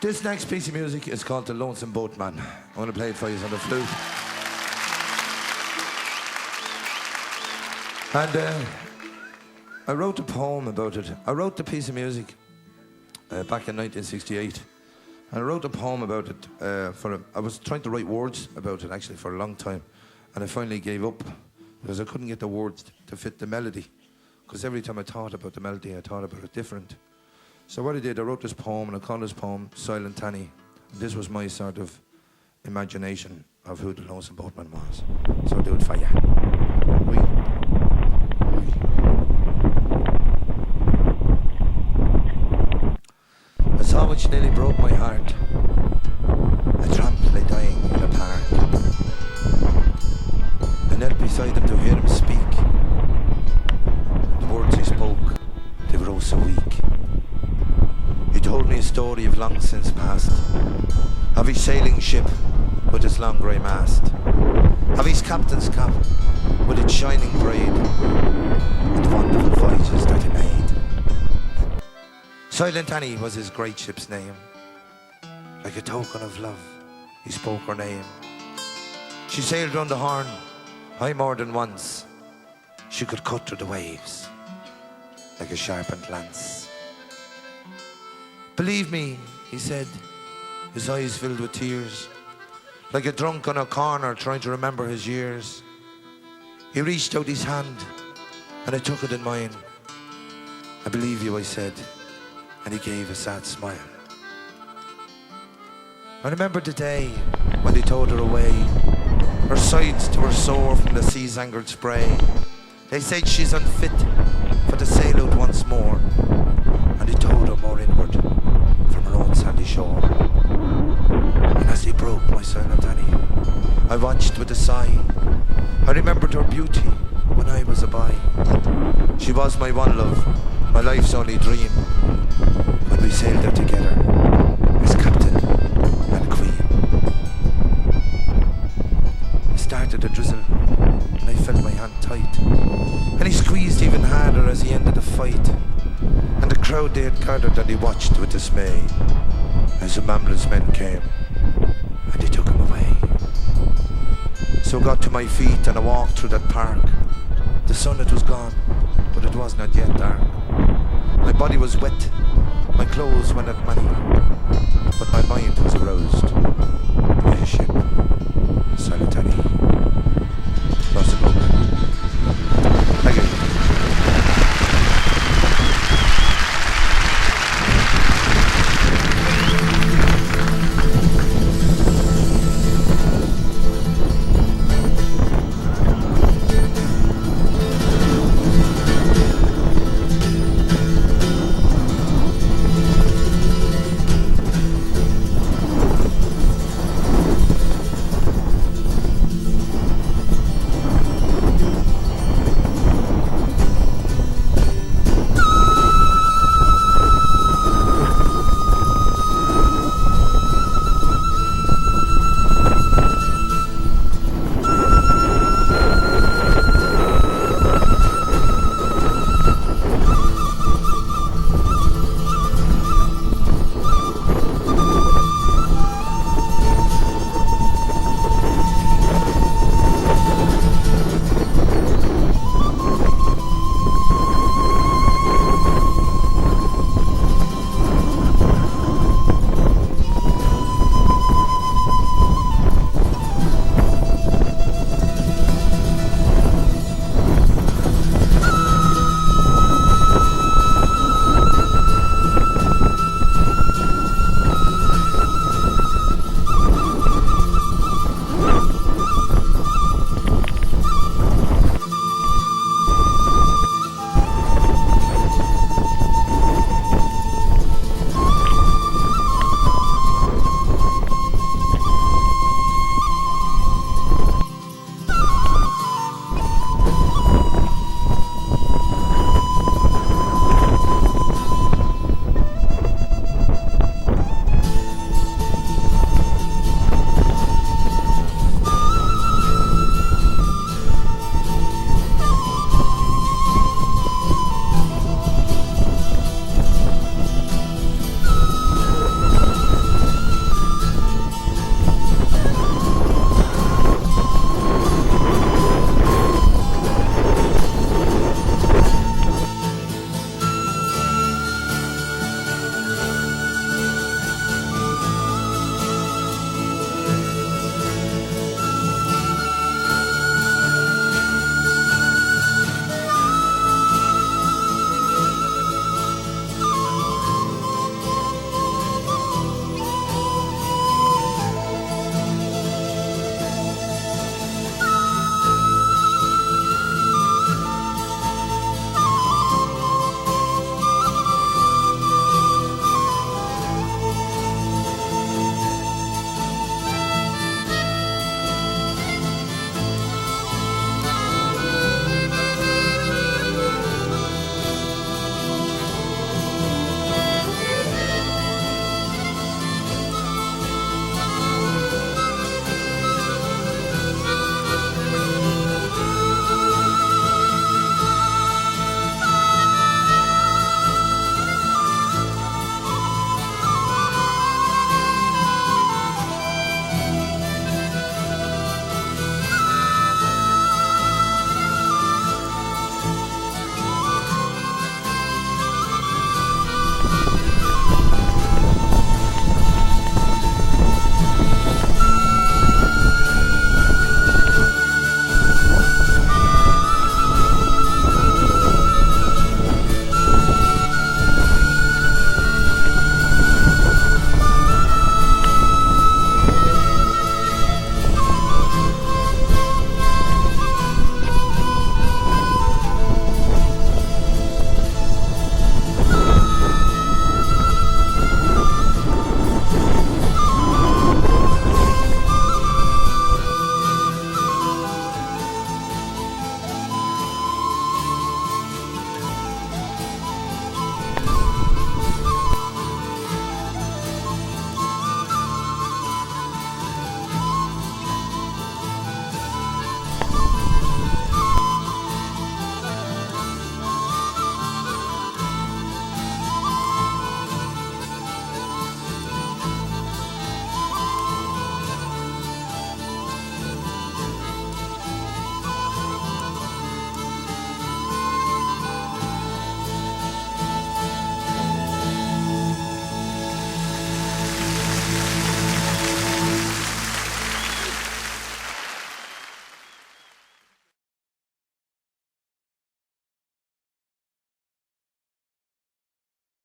This next piece of music is called The Lonesome Boatman. I'm going to play it for you on the flute. And I wrote a poem about it. I wrote the piece of music back in 1968. And I wrote a poem about it I was trying to write words about it actually for a long time. And I finally gave up because I couldn't get the words to fit the melody. Because every time I thought about the melody, I thought about it different. So what I did, I wrote this poem, and I called this poem Silent Annie. This was my sort of imagination of who the Lonesome Boatman was. So I'll do it for you. I saw which nearly broke my heart. A tramp lay dying in a park. I knelt beside him to hear him speak. The words he spoke, they were oh so weak. He told me a story of long since past, of his sailing ship with its long grey mast, of his captain's cap with its shining braid, and the wonderful voyages that he made. Silent Annie was his great ship's name. Like a token of love, he spoke her name. She sailed round the Horn, high more than once. She could cut through the waves like a sharpened lance. Believe me, he said, his eyes filled with tears, like a drunk on a corner trying to remember his years. He reached out his hand, and I took it in mine. I believe you, I said, and he gave a sad smile. I remembered the day when they towed her away. Her sides were sore from the sea's angered spray. They said she's unfit for the sail out once more, and they towed her more inward from her own sandy shore. And as they broke my Silent Annie, I watched with a sigh. I remembered her beauty when I was a boy. She was my one love, my life's only dream, when we sailed out together as captain and queen. It started to drizzle, and I felt my hand tight, and he squeezed even harder as he ended the fight. And the crowd they had gathered, and they watched with dismay as the ambulance men came and they took him away. So I got to my feet and I walked through that park. The sun, it was gone, but it was not yet dark. My body was wet, my clothes were not many,